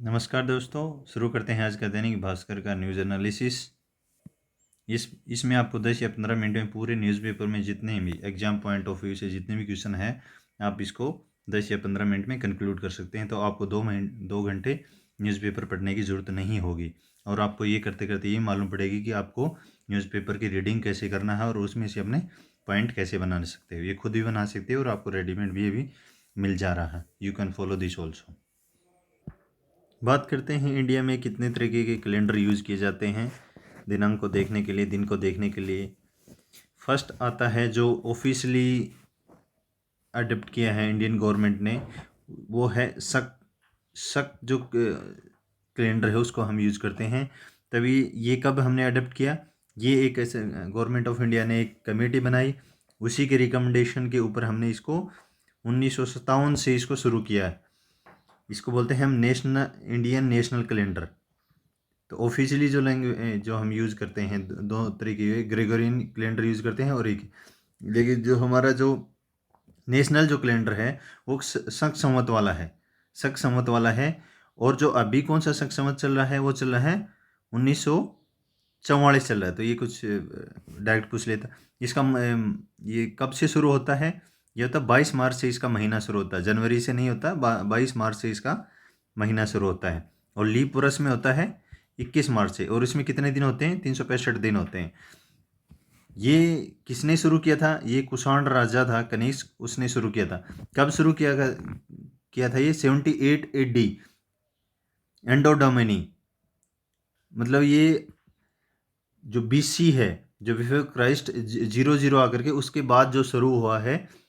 नमस्कार दोस्तों, शुरू करते हैं आज का दैनिक भास्कर का न्यूज़ एनालिसिस। इसमें आपको 10 या 15 मिनट में पूरे न्यूज़पेपर में जितने भी एग्जाम पॉइंट ऑफ व्यू से जितने भी क्वेश्चन हैं, आप इसको 10 या 15 मिनट में कंक्लूड कर सकते हैं। तो आपको 2 घंटे न्यूज़पेपर पढ़ने की ज़रूरत नहीं होगी और आपको ये करते करते ये मालूम पड़ेगी कि आपको न्यूज़पेपर की रीडिंग कैसे करना है और उसमें से अपने पॉइंट कैसे बना सकते हो। ये खुद भी बना सकते हो और आपको रेडीमेड भी ये भी मिल जा रहा है। You can follow this also. बात करते हैं इंडिया में कितने तरीके के कैलेंडर यूज़ किए जाते हैं दिनांक को देखने के लिए, दिन को देखने के लिए। फर्स्ट आता है जो ऑफिशियली अडॉप्ट किया है इंडियन गवर्नमेंट ने, वो है शक। शक जो कैलेंडर है उसको हम यूज़ करते हैं। तभी ये कब हमने अडॉप्ट किया, ये एक ऐसे गवर्नमेंट ऑफ इंडिया ने एक कमेटी बनाई, उसी के रिकमेंडेशन के ऊपर हमने इसको 1957 से इसको शुरू किया है। इसको बोलते हैं हम इंडियन नेशनल कैलेंडर। तो ऑफिशियली जो लैंग्वेज जो हम यूज़ करते हैं, दो तरीके के ग्रेगोरियन कैलेंडर यूज़ करते हैं और एक, लेकिन जो हमारा जो नेशनल जो कैलेंडर है वो शक संवत वाला है। शक संवत वाला है। और जो अभी कौन सा शक संवत चल रहा है, वो चल रहा है 1944 चल रहा है। तो ये कुछ डायरेक्ट पूछ लेता, इसका ये कब से शुरू होता है? ये होता है 22 मार्च से इसका महीना शुरू होता है। जनवरी से नहीं होता, 22 मार्च से इसका महीना शुरू होता है। और लीप वर्ष में होता है 21 मार्च से। और इसमें कितने दिन होते हैं? 365 दिन होते हैं। ये किसने शुरू किया था? ये कुषाण राजा था कनिष्क, उसने शुरू किया था। कब शुरू किया था ये? 78 AD, एंडो डोमिनी। मतलब ये जो BC है, जो बिफोर क्राइस्ट 00 आकर के उसके बाद जो शुरू हुआ है,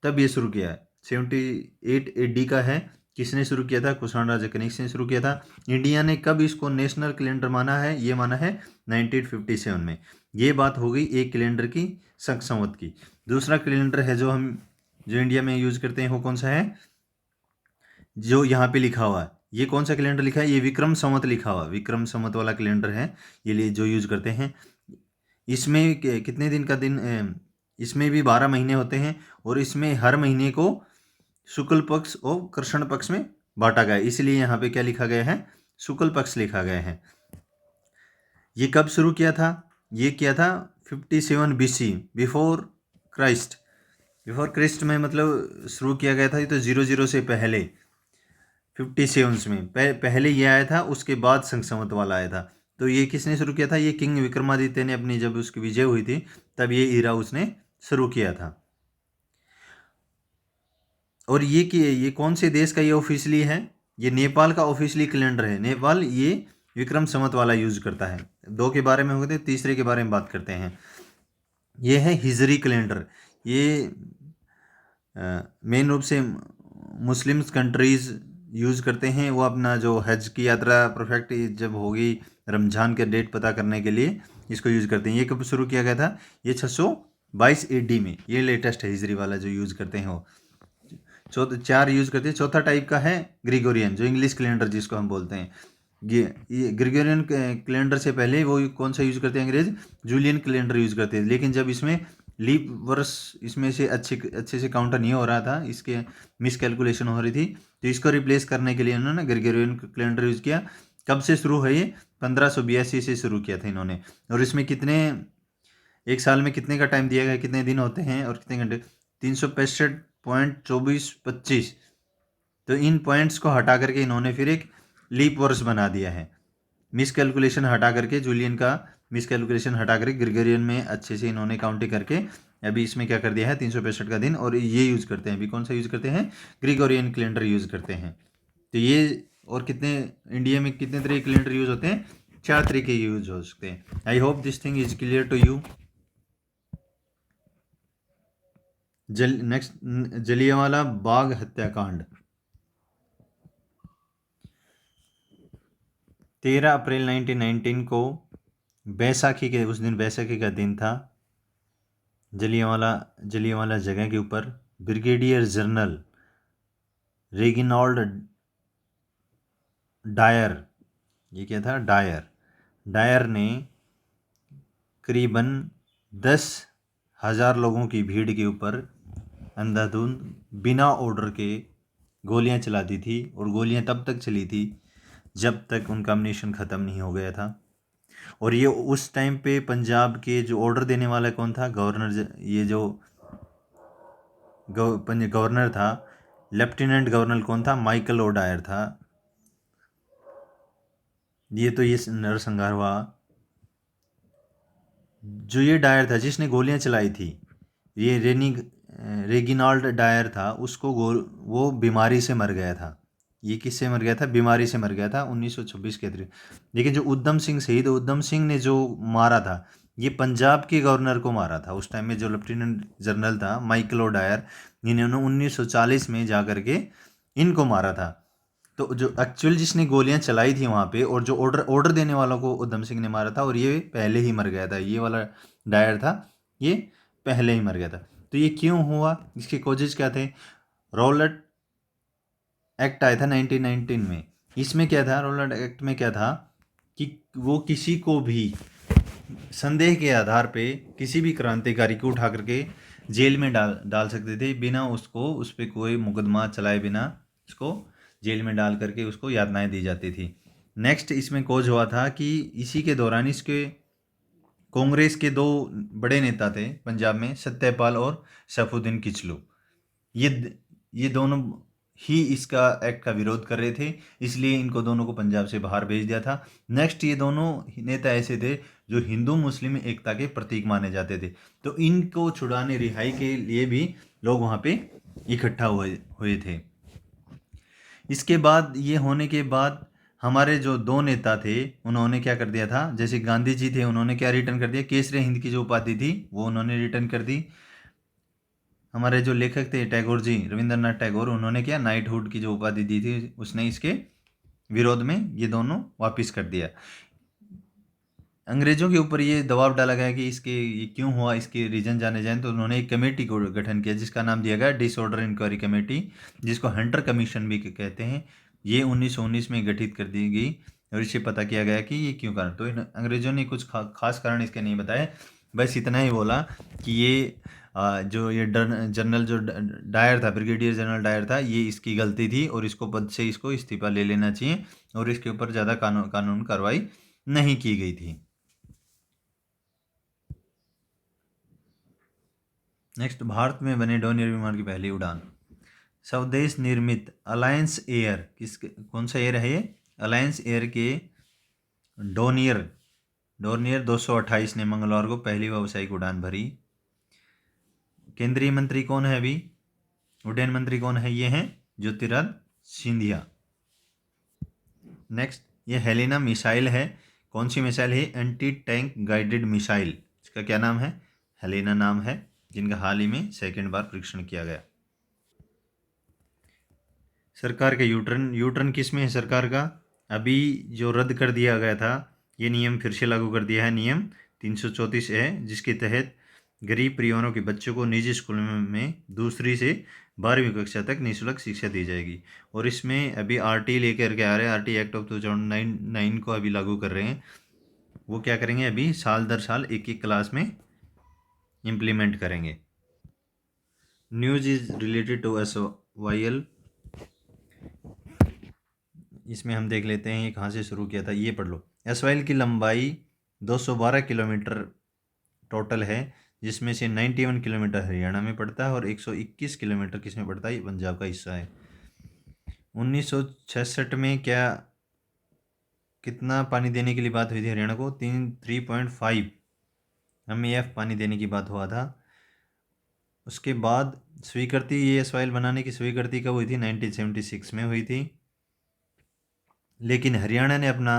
तब ये शुरू किया है। 78 AD का है। किसने शुरू किया था? कुषाण राजा कनिष्क ने शुरू किया था। इंडिया ने कब इसको नेशनल कैलेंडर माना है? ये माना है 1957 में। ये बात हो गई एक कैलेंडर की, शक संवत की। दूसरा कैलेंडर है जो इंडिया में यूज करते हैं, वो कौन सा है? जो यहाँ पे लिखा हुआ है, ये कौन सा कैलेंडर लिखा है? ये विक्रम संवत लिखा हुआ, विक्रम संवत वाला कैलेंडर है ये जो यूज करते हैं। इसमें कितने दिन का दिन? इसमें भी 12 महीने होते हैं और इसमें हर महीने को शुक्ल पक्ष और कृष्ण पक्ष में बांटा गया है। इसलिए यहाँ पे क्या लिखा गया है? शुक्ल पक्ष लिखा गया है। ये कब शुरू किया था? ये किया था 57 BC, before Christ. Before Christ में मतलब शुरू किया गया था ये तो 00 से पहले, 57 में पहले ये आया था, उसके बाद संवत वाला आया था। तो ये किसने शुरू किया था? ये किंग विक्रमादित्य ने अपनी, जब उसकी विजय हुई थी तब ये ईरा उसने शुरू किया था। और ये कौन से देश का ये ऑफिशियली है? ये नेपाल का ऑफिशियली कैलेंडर है। नेपाल ये विक्रम संवत वाला यूज करता है। दो के बारे में हो गए, तीसरे के बारे में बात करते हैं। ये है हिजरी कैलेंडर। ये मेन रूप से मुस्लिम्स कंट्रीज़ यूज़ करते हैं। वो अपना जो हज की यात्रा परफेक्ट जब होगी, रमज़ान के डेट पता करने के लिए इसको यूज़ करते हैं। ये कब शुरू किया गया था? ये 622 AD में। ये लेटेस्ट है हिजरी वाला जो यूज़ करते हैं वो। चार यूज़ करते हैं। चौथा टाइप का है ग्रिगोरियन, जो इंग्लिश कैलेंडर जिसको हम बोलते हैं। ये ग्रिगोरियन कैलेंडर से पहले वो कौन सा यूज़ करते हैं? अंग्रेज जूलियन कैलेंडर यूज़ करते हैं। लेकिन जब इसमें लीप वर्ष इसमें से अच्छे से काउंटर नहीं हो रहा था, इसके मिस कैलकुलेशन हो रही थी, तो इसको रिप्लेस करने के लिए इन्होंने ग्रिगोरियन कैलेंडर यूज़ किया। कब से शुरू है ये? 1582 से शुरू किया था इन्होंने। और इसमें कितने, एक साल में कितने का टाइम दिया गया, कितने दिन होते हैं और कितने घंटे? 365.2425। तो इन पॉइंट्स को हटा करके इन्होंने फिर एक लीप वर्ष बना दिया है। मिस कैलकुलेशन हटा करके, जूलियन का मिस कैलकुलेशन हटा करके ग्रिगोरियन में अच्छे से इन्होंने काउंटिंग करके अभी इसमें क्या कर दिया है? 365 का दिन। और ये यूज़ करते हैं, अभी कौन सा यूज़ करते हैं? ग्रिगोरियन कैलेंडर यूज़ करते हैं। तो ये, और कितने इंडिया में कितने तरह के कैलेंडर यूज़ होते हैं? 4 तरीके यूज हो सकते हैं। I hope this thing is clear to you. Next, Jallianwala Bagh हत्याकांड। 13 अप्रैल 1919 को बैसाखी के उस दिन, बैसाखी का दिन था। जलियांवाला जगह के ऊपर ब्रिगेडियर जनरल रेगिनाल्ड डायर, ये क्या था? डायर ने करीबन 10,000 लोगों की भीड़ के ऊपर अंधाधुंध बिना ऑर्डर के गोलियां चलाती थी, और गोलियां तब तक चली थी जब तक उनका अम्नीशन ख़त्म नहीं हो गया था। और ये उस टाइम पे पंजाब के जो ऑर्डर देने वाला कौन था, गवर्नर, ये जो गवर्नर था, लेफ्टिनेंट गवर्नर कौन था, माइकल ओडायर था। ये तो ये नरसंहार हुआ। जो ये डायर था जिसने गोलियां चलाई थी, ये रेगिनाल्ड डायर था, उसको वो बीमारी से मर गया था। ये किससे मर गया था, बीमारी से मर गया था 1926 के करीब। लेकिन जो उधम सिंह, शहीद उधम सिंह ने जो मारा था, ये पंजाब के गवर्नर को मारा था। उस टाइम में जो लेफ्टिनेंट जनरल था माइकल ओडायर, इन्होंने 1940 में जा करके इनको मारा था। तो जो एक्चुअल जिसने गोलियां चलाई थी वहाँ पे, और जो ऑर्डर ऑर्डर देने वालों को उधम सिंह ने मारा था, और ये पहले ही मर गया था। ये वाला डायर था, ये पहले ही मर गया था। तो ये क्यों हुआ, इसके कॉजेज क्या थे। रॉलेट एक्ट आया था 1919 में। इसमें क्या था, रॉलेट एक्ट में क्या था कि वो किसी को भी संदेह के आधार पे किसी भी क्रांतिकारी को उठा करके जेल में डाल डाल सकते थे, बिना उसको उस पर कोई मुकदमा चलाए बिना उसको जेल में डाल करके उसको यातनाएं दी जाती थी। नेक्स्ट इसमें कोज हुआ था कि इसी के दौरान इसके कांग्रेस के दो बड़े नेता थे पंजाब में, सत्यपाल और सैफुद्दीन किचलू। ये ये दोनों ही इसका एक्ट का विरोध कर रहे थे, इसलिए इनको दोनों को पंजाब से बाहर भेज दिया था। नेक्स्ट ये दोनों नेता ऐसे थे जो हिंदू मुस्लिम एकता के प्रतीक माने जाते थे, तो इनको छुड़ाने, रिहाई के लिए भी लोग वहाँ पे इकट्ठा हुए हुए थे। इसके बाद ये होने के बाद हमारे जो दो नेता थे उन्होंने क्या कर दिया था, जैसे गांधी जी थे, उन्होंने क्या रिटर्न कर दिया, केसरी हिंद की जो उपाधि थी वो उन्होंने रिटर्न कर दी। हमारे जो लेखक थे टैगोर जी, रविंद्रनाथ टैगोर, उन्होंने क्या नाइटहुड की जो उपाधि दी थी उसने इसके विरोध में ये दोनों वापिस कर दिया। अंग्रेजों के ऊपर ये दबाव डाला गया कि इसके ये क्यों हुआ, इसके रीजन जाने जाएं, तो उन्होंने एक कमेटी को गठन किया जिसका नाम दिया गया डिसऑर्डर इंक्वायरी कमेटी, जिसको हंटर कमीशन भी कहते हैं। ये 1919 में गठित कर दी गई, और इसे पता किया गया कि ये क्यों कारण। तो अंग्रेजों ने कुछ खास कारण इसके नहीं बताए, बस इतना ही बोला कि ये जो ये जनरल जो डायर था, ब्रिगेडियर जनरल डायर था, ये इसकी गलती थी और इसको पद से इसको इस्तीफा ले लेना चाहिए, और इसके ऊपर ज़्यादा कानून कार्रवाई नहीं की गई थी। नेक्स्ट, भारत में बने डोनियर विमान की पहली उड़ान। स्वदेश निर्मित अलायंस एयर, कौन सा एयर है ये, अलायंस एयर के डोनियर डोनियर 228 ने मंगलवार को पहली व्यावसायिक उड़ान भरी। केंद्रीय मंत्री कौन है अभी, उड्डयन मंत्री कौन है, ये हैं ज्योतिरादित्य सिंधिया। नेक्स्ट, ये हेलिना मिसाइल है। कौन सी मिसाइल है, एंटी टैंक गाइडेड मिसाइल। इसका क्या नाम है, हेलिना नाम है, जिनका हाल ही में सेकंड बार परीक्षण किया गया। सरकार का यूटर्न, यूटर्न किस में है सरकार का, अभी जो रद्द कर दिया गया था ये नियम फिर से लागू कर दिया है। नियम 334 है, जिसके तहत गरीब परिवारों के बच्चों को निजी स्कूल में दूसरी से 12वीं कक्षा तक निःशुल्क शिक्षा दी जाएगी। और इसमें अभी आरटी लेकर के आ रहे हैं, आरटी एक्ट ऑफ 2009 को अभी लागू कर रहे हैं। वो क्या करेंगे, अभी साल दर साल एक एक क्लास में इम्प्लीमेंट करेंगे। News is related to SYL। इसमें हम देख लेते हैं ये कहाँ से शुरू किया था, ये पढ़ लो। SYL की लंबाई 212 किलोमीटर टोटल है, जिसमें से 91 किलोमीटर हरियाणा में पड़ता है और 121 किलोमीटर किस में पड़ता है, ये पंजाब का हिस्सा है। 1966 में क्या कितना पानी देने के लिए बात हुई थी हरियाणा को, 3.5 MEF पानी देने की बात हुआ था। उसके बाद स्वीकृति, ये SYL बनाने की स्वीकृति कब हुई थी, 1976 में हुई थी। लेकिन हरियाणा ने अपना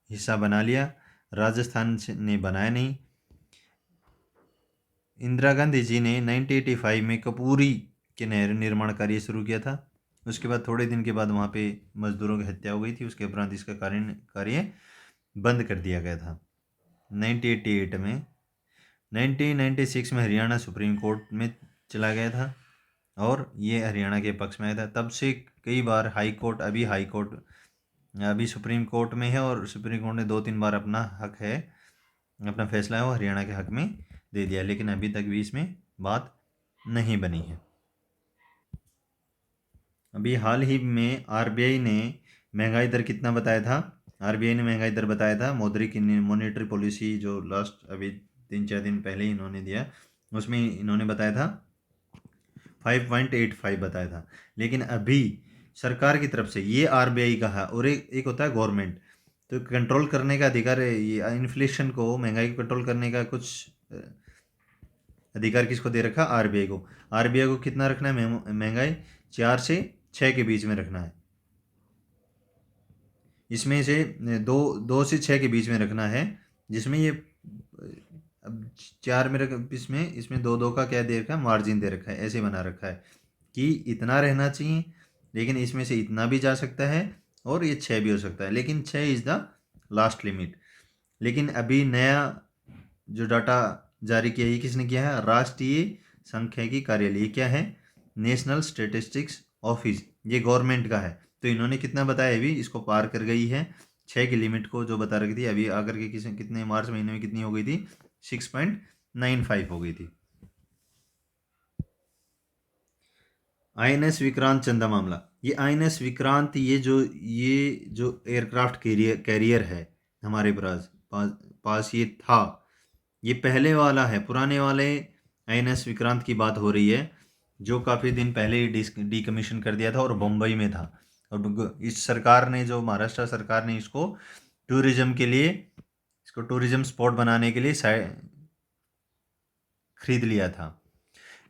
हिस्सा बना लिया, राजस्थान ने बनाया नहीं। इंदिरा गांधी जी ने 1985 में कपूरी के नहर निर्माण कार्य शुरू किया था। उसके बाद थोड़े दिन के बाद वहाँ पे मजदूरों की हत्या हो गई थी, उसके उपरांत इसका कार्य बंद कर दिया गया था 1988 में। 1996 में हरियाणा सुप्रीम कोर्ट में चला गया था और ये हरियाणा के पक्ष में आया था। तब से कई बार हाई कोर्ट, अभी सुप्रीम कोर्ट में है, और सुप्रीम कोर्ट ने 2-3 बार अपना हक है, अपना फैसला है वो हरियाणा के हक में दे दिया, लेकिन अभी तक भी इसमें बात नहीं बनी है। अभी हाल ही में आरबीआई ने महंगाई दर कितना बताया था? आरबीआई ने महंगाई दर बताया था, मौद्रिक मॉनेटरी पॉलिसी जो लास्ट अभी 3-4 दिन पहले ही इन्होंने दिया, उसमें इन्होंने बताया था 5.85 बताया था। लेकिन अभी सरकार की तरफ से, ये आरबीआई का है और एक होता है गवर्नमेंट, तो कंट्रोल करने का अधिकार है, ये इन्फ्लेशन को, महंगाई को कंट्रोल करने का कुछ अधिकार किसको दे रखा? आरबीआई को। आरबीआई को कितना रखना है महंगाई? 4 से 6 के बीच में रखना है। इसमें से 2 से 6 के बीच में रखना है, जिसमें ये अब 4 में रख, इसमें 2-2 का क्या दे रखा है? मार्जिन दे रखा है, ऐसे बना रखा है कि इतना रहना चाहिए, लेकिन इसमें से इतना भी जा सकता है और ये 6 भी हो सकता है, लेकिन 6 इज़ द लास्ट लिमिट। लेकिन अभी नया जो डाटा जारी किया, ये किसने किया है? राष्ट्रीय सांख्यिकी कार्यालय। ये क्या है? नेशनल स्टेटिस्टिक्स ऑफिस, ये गवर्नमेंट का है। तो इन्होंने कितना बताया? अभी इसको पार कर गई है 6 की लिमिट को जो बता रखी थी, अभी आकर के कितने मार्च महीने में कितनी हो गई थी? 6.95 हो गई थी। INS विक्रांत चंदा मामला, ये INS विक्रांत, ये जो एयरक्राफ्ट कैरियर है हमारे पास ये था, ये पहले वाला है, पुराने वाले INS विक्रांत की बात हो रही है, जो काफ़ी दिन पहले ही डीकमीशन कर दिया था और बम्बई में था। और इस सरकार ने, जो महाराष्ट्र सरकार ने इसको टूरिज्म के लिए, इसको टूरिज्म स्पॉट बनाने के लिए खरीद लिया था।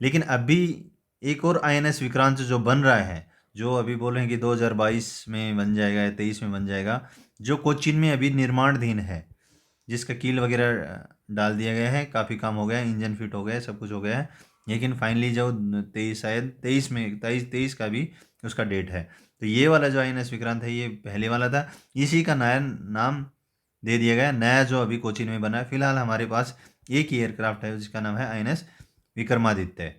लेकिन अभी एक और INS विक्रांत जो बन रहा है, जो अभी बोल रहे हैं कि 2022 में बन जाएगा या 23 में बन जाएगा, जो कोचीन में अभी निर्माणाधीन है, जिसका कील वगैरह डाल दिया गया है, काफ़ी काम हो गया है, इंजन फिट हो गया है, सब कुछ हो गया है, लेकिन फाइनली जो 23, शायद 23 में, 23 का भी उसका डेट है। तो ये वाला जो INS विक्रांत है, ये पहले वाला था, इसी का नया नाम दे दिया गया। नया जो अभी कोचीन में बना है, फिलहाल हमारे पास एक ही एयरक्राफ्ट है जिसका नाम है INS विक्रमादित्य।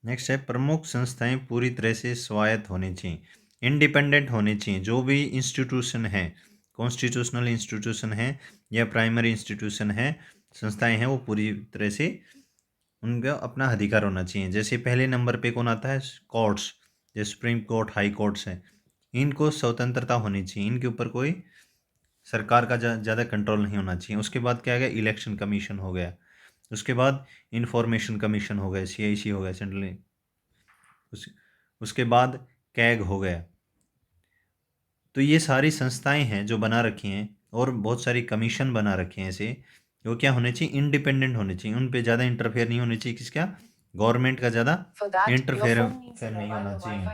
नेक्स्ट है, प्रमुख संस्थाएं पूरी तरह से स्वायत्त होनी चाहिए, इंडिपेंडेंट होनी चाहिए। जो भी इंस्टीट्यूशन है, कॉन्स्टिट्यूशनल इंस्टीट्यूशन है या प्राइमरी इंस्टीट्यूशन है, संस्थाएं हैं, वो पूरी तरह से उनका अपना अधिकार होना चाहिए। जैसे पहले नंबर पे कौन आता है? कोर्ट्स, जैसे सुप्रीम कोर्ट, हाई कोर्ट्स हैं, इनको स्वतंत्रता होनी चाहिए, इनके ऊपर कोई सरकार का ज़्यादा कंट्रोल नहीं होना चाहिए। उसके बाद क्या आ गया? इलेक्शन कमीशन हो गया। उसके बाद इंफॉर्मेशन कमीशन हो गया, CIC हो गया, सेंट्रल। उस उसके बाद कैग हो गया। तो ये सारी संस्थाएं हैं जो बना रखी हैं, और बहुत सारी कमीशन बना रखे हैं ऐसे, जो क्या होने चाहिए? इंडिपेंडेंट होने चाहिए, उन पे ज़्यादा इंटरफेयर नहीं होने चाहिए। किसका? गवर्नमेंट का ज़्यादा इंटरफेयर नहीं होना चाहिए।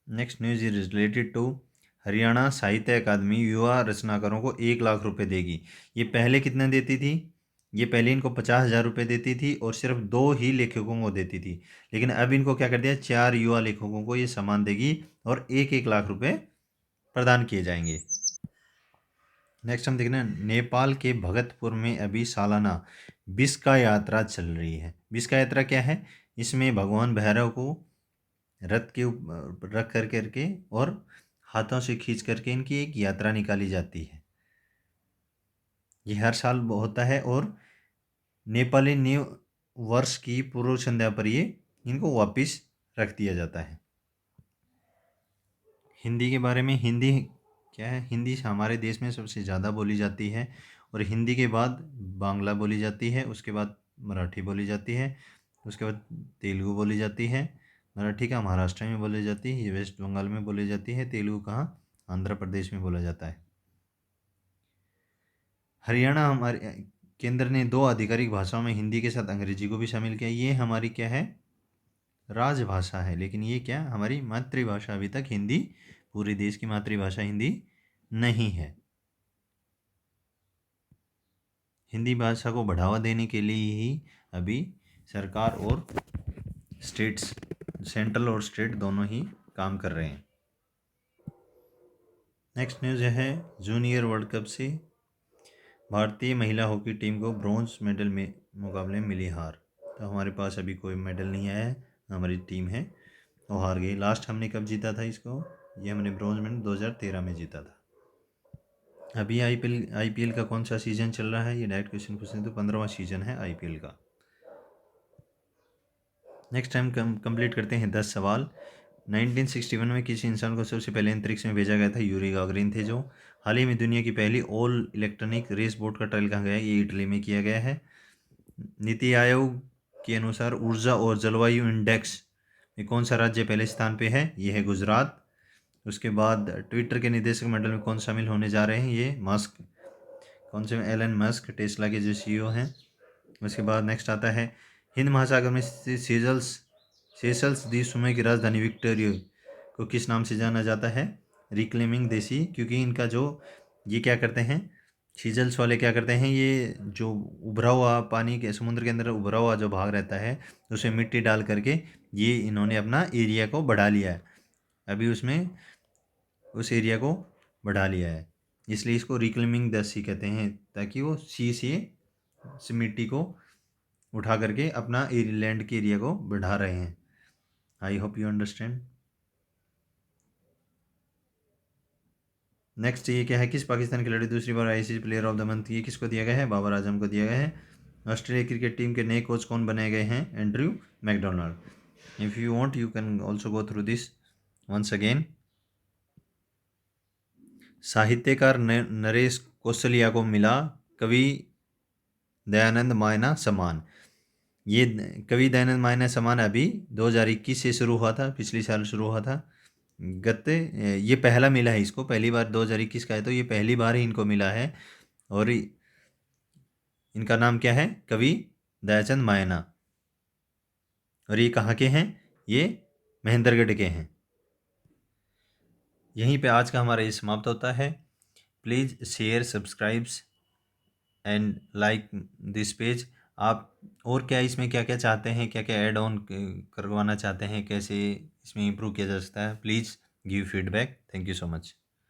Next news is related to Haryana Sahitya Akademi युवा रचनाकारों को 1 लाख रुपए देगी। ये पहले कितने देती थी? ये पहले इनको 50,000 रुपये देती थी और सिर्फ 2 ही लेखकों को देती थी, लेकिन अब इनको क्या कर दिया? 4 युवा लेखकों को ये सम्मान देगी और 1-1 लाख रुपए प्रदान किए जाएंगे। नेक्स्ट हम देख रहे हैं, नेपाल के भगतपुर में अभी सालाना बिस्का यात्रा चल रही है। बिस्का यात्रा क्या है? इसमें भगवान भैरव को रथ के ऊपर रख करके और हाथों से खींच करके इनकी एक यात्रा निकाली जाती है। ये हर साल होता है और नेपाली न्यू वर्ष की पूर्व संध्या पर ये इनको वापस रख दिया जाता है। हिंदी के बारे में, हिंदी क्या है? हिंदी हमारे देश में सबसे ज़्यादा बोली जाती है, और हिंदी के बाद बांग्ला बोली जाती है, उसके बाद मराठी बोली जाती है, उसके बाद तेलुगु बोली जाती है। मराठी का महाराष्ट्र में बोली जाती है, ये वेस्ट बंगाल में बोली जाती है। तेलुगु कहाँ? आंध्र प्रदेश में बोला जाता है। हरियाणा हमारे केंद्र ने 2 आधिकारिक भाषाओं में हिंदी के साथ अंग्रेजी को भी शामिल किया। ये हमारी क्या है? राजभाषा है, लेकिन ये क्या? हमारी मातृभाषा। अभी तक हिंदी, पूरे देश की मातृभाषा हिंदी नहीं है। हिंदी भाषा को बढ़ावा देने के लिए ही अभी सरकार और स्टेट्स, सेंट्रल और स्टेट दोनों ही काम कर रहे हैं। नेक्स्ट न्यूज़ है, जूनियर वर्ल्ड कप से भारतीय महिला हॉकी टीम को ब्रॉन्ज मेडल में मुकाबले में मिली हार। तो हमारे पास अभी कोई मेडल नहीं आया है, हमारी टीम है वो हार गई। लास्ट हमने कब जीता था इसको? ये हमने ब्रॉन्ज मेडल 2013 में जीता था। अभी आईपीएल का कौन सा सीज़न चल रहा है, ये डायरेक्ट क्वेश्चन पूछ रहे हैं, तो 15वां सीज़न है आईपीएल का। नेक्स्ट टाइम कंप्लीट करते हैं 10 सवाल। 1961 में किसी इंसान को सबसे पहले अंतरिक्ष में भेजा गया था, यूरी गागरिन थे जो। हाल ही में दुनिया की पहली ऑल इलेक्ट्रॉनिक रेस बोट का ट्रायल कहाँ गया है, ये इटली में किया गया है। नीति आयोग के अनुसार ऊर्जा और जलवायु इंडेक्स में कौन सा राज्य पहले स्थान पे है, ये है गुजरात। उसके बाद ट्विटर के निदेशक मंडल में कौन शामिल होने जा रहे हैं, ये मस्क। कौन से, एलन मस्क, टेस्ला के जो सीईओ हैं। उसके बाद नेक्स्ट आता है, हिंद महासागर में स्थित सेशल्स द्वीप समूह की राजधानी विक्टोरिया को किस नाम से जाना जाता है, रिक्लेमिंग देसी। क्योंकि इनका जो ये क्या करते हैं, सीजल्स वाले क्या करते हैं, ये जो उभरा हुआ पानी के समुद्र के अंदर उभरा हुआ जो भाग रहता है उसमें मिट्टी डाल करके ये इन्होंने अपना एरिया को बढ़ा लिया है, अभी उसमें उस एरिया को बढ़ा लिया है, इसलिए इसको रिक्लेमिंग द सी कहते हैं, ताकि वो सी से मिट्टी को उठा करके अपना लैंड के एरिया को बढ़ा रहे हैं। I hope you understand. Next ये क्या है, किस पाकिस्तान खिलाड़ी दूसरी बार ICC player of the month, ये किसको दिया गया है, बाबर आजम को दिया गया है। ऑस्ट्रेलिया क्रिकेट टीम के नए कोच कौन बनाए गए हैं, Andrew McDonald. If you want you can also go through this once again. साहित्यकार नरेश कौशलिया को मिला कवि दयानंद मायना सम्मान। ये कवि दयानंद मायना सम्मान अभी 2021 से शुरू हुआ था, पिछले साल शुरू हुआ था। ये पहला मिला है इसको, पहली बार 2021 का है, तो ये पहली बार ही इनको मिला है। और इनका नाम क्या है, कवि दयाचंद मायना। और ये कहाँ के हैं, ये महेंद्रगढ़ के हैं। यहीं पे आज का हमारा ये समाप्त होता है। Please share, subscribes and like this page. आप और क्या इसमें क्या क्या चाहते हैं, क्या क्या ऐड ऑन करवाना चाहते हैं, कैसे इसमें इम्प्रूव किया जा सकता है, please give feedback. Thank you so much.